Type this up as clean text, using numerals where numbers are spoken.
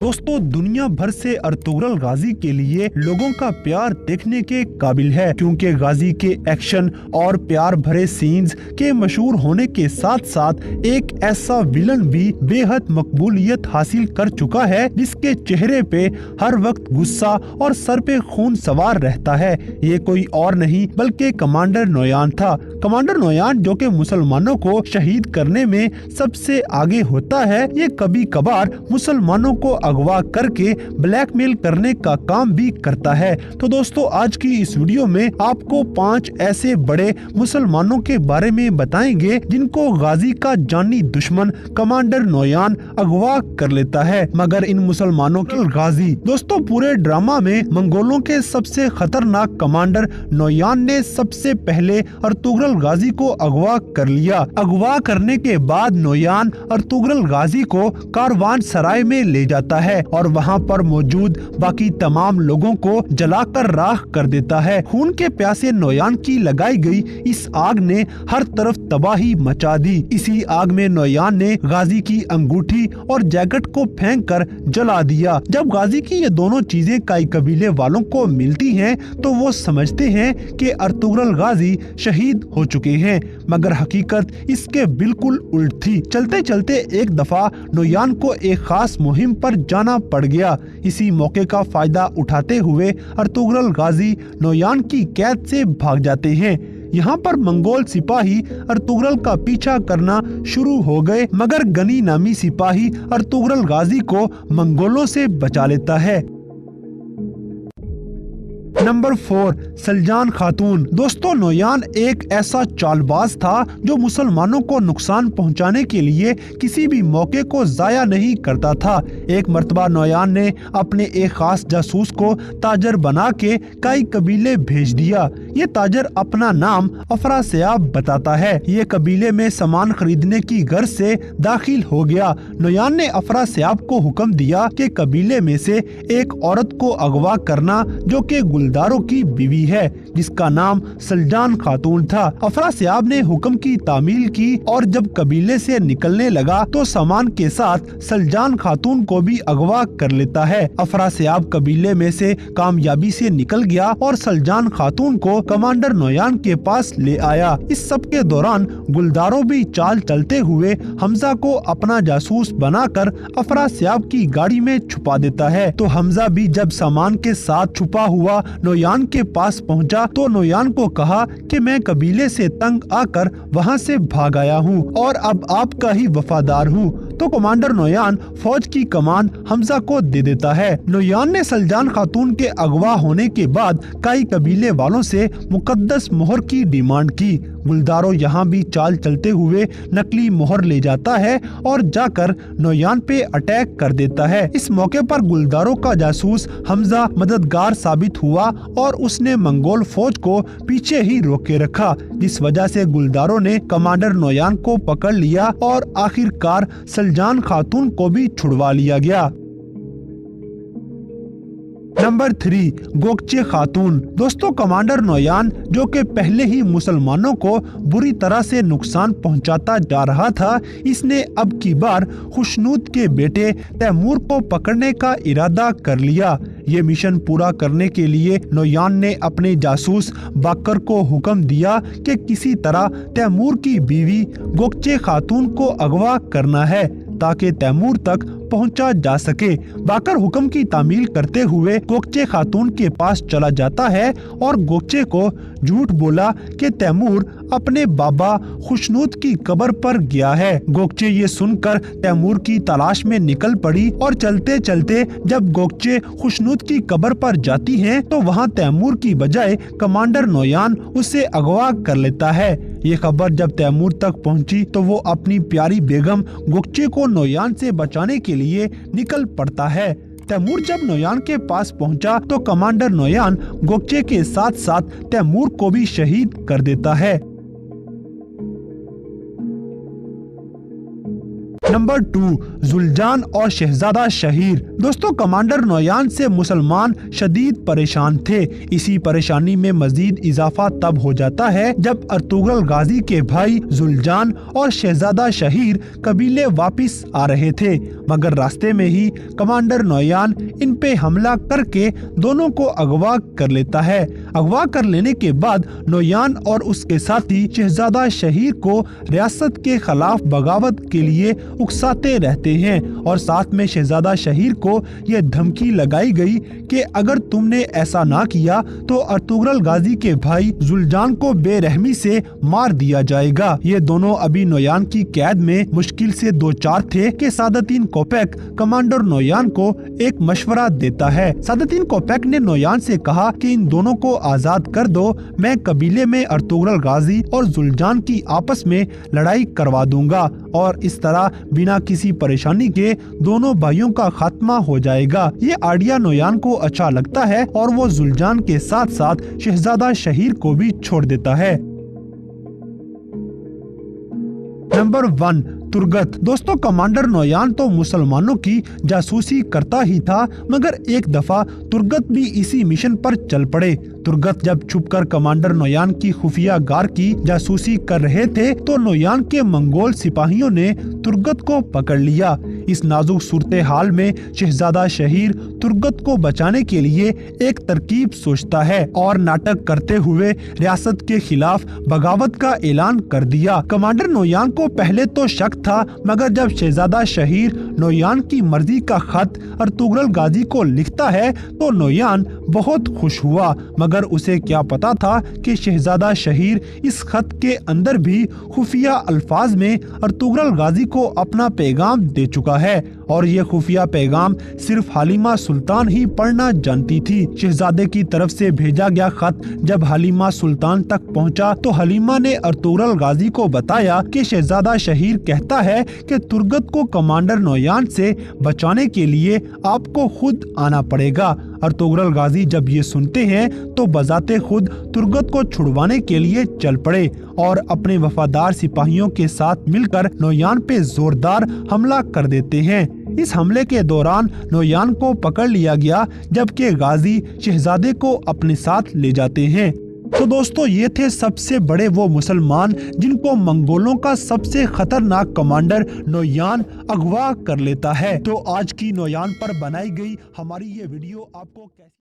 दोस्तों, दुनिया भर से अर्तुगरुल गाजी के लिए लोगों का प्यार देखने के काबिल है, क्योंकि गाजी के एक्शन और प्यार भरे सीन्स के मशहूर होने के साथ साथ एक ऐसा विलन भी बेहद मकबूलियत हासिल कर चुका है जिसके चेहरे पे हर वक्त गुस्सा और सर पे खून सवार रहता है। ये कोई और नहीं बल्कि कमांडर नोयान था। कमांडर नोयान, जो कि मुसलमानों को शहीद करने में सबसे आगे होता है, ये कभी कभार मुसलमानों को अगवा करके ब्लैकमेल करने का काम भी करता है। तो दोस्तों, आज की इस वीडियो में आपको 5 ऐसे बड़े मुसलमानों के बारे में बताएंगे जिनको गाजी का जानी दुश्मन कमांडर नोयान अगवा कर लेता है। मगर इन मुसलमानों के गाजी दोस्तों, पूरे ड्रामा में मंगोलों के सबसे खतरनाक कमांडर नोयान ने सबसे पहले अर्तुगरुल गाजी को अगवा कर लिया। अगवा करने के बाद नोयान अर्तुगरुल गाजी को कारवान सराय में ले जाता है और वहाँ पर मौजूद बाकी तमाम लोगों को जलाकर राख कर देता है। खून के प्यासे नोयान की लगाई गई इस आग ने हर तरफ तबाही मचा दी। इसी आग में नोयान ने गाजी की अंगूठी और जैकेट को फेंक कर जला दिया। जब गाजी की ये दोनों चीजें काई कबीले वालों को मिलती हैं तो वो समझते हैं कि अर्तुगरुल गाजी शहीद हो चुके हैं, मगर हकीकत इसके बिल्कुल उल्ट थी। चलते चलते एक दफा नोयान को एक खास मुहिम पर जाना पड़ गया। इसी मौके का फायदा उठाते हुए अर्तुगरुल गाजी नोयान की कैद से भाग जाते हैं। यहाँ पर मंगोल सिपाही अर्तुगरुल का पीछा करना शुरू हो गए, मगर गनी नामी सिपाही अर्तुगरुल गाजी को मंगोलों से बचा लेता है। नंबर 4, सलजान खातून। दोस्तों, नोयान एक ऐसा चालबाज था जो मुसलमानों को नुकसान पहुंचाने के लिए किसी भी मौके को जाया नहीं करता था। एक मर्तबा नोयान ने अपने एक खास जासूस को ताजर बना के कई कबीले भेज दिया। ये ताजर अपना नाम अफरासियाब बताता है। ये कबीले में सामान खरीदने की गर्ज से दाखिल हो गया। नोयान ने अफरासियाब को हुक्म दिया कि कबीले में से एक औरत को अगवा करना जो कि गुलदारों की बीवी है, जिसका नाम सलजान खातून था। अफरासियाब ने हुक्म की तामील की और जब कबीले से निकलने लगा तो सामान के साथ सलजान खातून को भी अगवा कर लेता है। अफरासियाब कबीले में से कामयाबी से निकल गया और सलजान खातून को कमांडर नोयान के पास ले आया। इस सब के दौरान गुलदारों भी चाल चलते हुए हमजा को अपना जासूस बनाकर अफरासियाब की गाड़ी में छुपा देता है। तो हमजा भी जब सामान के साथ छुपा हुआ नोयान के पास पहुंचा तो नोयान को कहा कि मैं कबीले से तंग आकर वहां से भाग आया हूं और अब आपका ही वफादार हूं। तो कमांडर नोयान फौज की कमान हमजा को दे देता है। नोयान ने सलजान खातून के अगवा होने के बाद कई कबीले वालों से मुकद्दस मोहर की डिमांड की। गुलदारों यहाँ भी चाल चलते हुए नकली मोहर ले जाता है और जाकर नोयान पे अटैक कर देता है। इस मौके पर गुलदारों का जासूस हमजा मददगार साबित हुआ और उसने मंगोल फौज को पीछे ही रोके रखा, जिस वजह से गुलदारों ने कमांडर नोयान को पकड़ लिया और आखिरकार सलजान खातून को भी छुड़वा लिया गया। नंबर 3, गोकचे खातून। दोस्तों, कमांडर नोयान, जो कि पहले ही मुसलमानों को बुरी तरह से नुकसान पहुंचाता जा रहा था, इसने अब की बार खुशनूद के बेटे तैमूर को पकड़ने का इरादा कर लिया। ये मिशन पूरा करने के लिए नोयान ने अपने जासूस बाकर को हुक्म दिया कि किसी तरह तैमूर की बीवी गोकचे खातून को अगवा करना है ताकि तैमूर तक पहुंचा जा सके। बाकर हुक्म की तामील करते हुए गोकचे खातून के पास चला जाता है और गोकचे को झूठ बोला कि तैमूर अपने बाबा खुशनूद की कब्र पर गया है। गोकचे ये सुनकर तैमूर की तलाश में निकल पड़ी और चलते चलते जब गोकचे खुशनूद की कब्र पर जाती हैं तो वहाँ तैमूर की बजाय कमांडर नोयान उसे अगवा कर लेता है। ये खबर जब तैमूर तक पहुंची तो वो अपनी प्यारी बेगम गोकचे को नोयान से बचाने के लिए निकल पड़ता है। तैमूर जब नोयान के पास पहुंचा तो कमांडर नोयान गोकचे के साथ साथ तैमूर को भी शहीद कर देता है। नंबर 2, जुलजान और शहजादा शहीर। दोस्तों, कमांडर नोयान से मुसलमान शदीद परेशान थे। इसी परेशानी में मजीद इजाफा तब हो जाता है जब अर्तुगरुल गाजी के भाई जुलजान और शहजादा शहीर कबीले वापिस आ रहे थे, मगर रास्ते में ही कमांडर नोयान इन पे हमला करके दोनों को अगवा कर लेता है। अगवा कर लेने के बाद नोयान और उसके साथी शहजादा शहीर को रियासत के खिलाफ बगावत के लिए उकसाते रहते हैं और साथ में शहजादा शहीर को ये धमकी लगाई गई कि अगर तुमने ऐसा ना किया तो अर्तुगरुल गाजी के भाई जुलजान को बेरहमी से मार दिया जाएगा। ये दोनों अभी नोयान की कैद में मुश्किल से 2-4 थे कि सादतदीन कोपेक कमांडर नोयान को एक मशवरा देता है। सादतदीन कोपेक ने नोयान से कहा कि इन दोनों को आजाद कर दो, मैं कबीले में अर्तुगरुल गाजी और जुलजान की आपस में लड़ाई करवा दूंगा और इस तरह बिना किसी परेशानी के दोनों भाइयों का खात्मा हो जाएगा। ये आइडिया नोयान को अच्छा लगता है और वो जुलजान के साथ साथ शहजादा शहीर को भी छोड़ देता है। नंबर 1, तुर्गत। दोस्तों, कमांडर नोयान तो मुसलमानों की जासूसी करता ही था, मगर एक दफा तुर्गत भी इसी मिशन पर चल पड़े। तुर्गत जब छुपकर कमांडर नोयान की खुफिया गार की जासूसी कर रहे थे तो नोयान के मंगोल सिपाहियों ने तुर्गत को पकड़ लिया। इस नाजुक सूरत हाल में शहजादा शहीर तुर्गत को बचाने के लिए एक तरकीब सोचता है और नाटक करते हुए रियासत के खिलाफ बगावत का ऐलान कर दिया। कमांडर नोयान को पहले तो शक था, मगर जब शहजादा शहीर नोयान की मर्जी का खत अर्तुगरुल गाजी को लिखता है तो नोयान बहुत खुश हुआ, मगर उसे क्या पता था कि शहजादा शहीर इस खत के अंदर भी खुफिया अल्फाज में अर्तुगरुल गाजी को अपना पैगाम दे चुका है और ये खुफिया पैगाम सिर्फ हलीमा सुल्तान ही पढ़ना जानती थी। शहजादे की तरफ से भेजा गया खत जब हलीमा सुल्तान तक पहुंचा तो हलीमा ने अर्तुगरुल गाजी को बताया कि शहजादा शहीर कहता है कि तुर्गत को कमांडर नोयान से बचाने के लिए आपको खुद आना पड़ेगा। अर्तुगरुल गाजी जब ये सुनते हैं तो बजाते खुद तुर्गत को छुड़वाने के लिए चल पड़े और अपने वफादार सिपाहियों के साथ मिलकर नोयान पे जोरदार हमला कर देते हैं। इस हमले के दौरान नोयान को पकड़ लिया गया, जबकि गाजी शहजादे को अपने साथ ले जाते हैं। तो दोस्तों, ये थे सबसे बड़े वो मुसलमान जिनको मंगोलों का सबसे खतरनाक कमांडर नोयान अगवा कर लेता है। तो आज की नोयान पर बनाई गई हमारी ये वीडियो आपको कैसी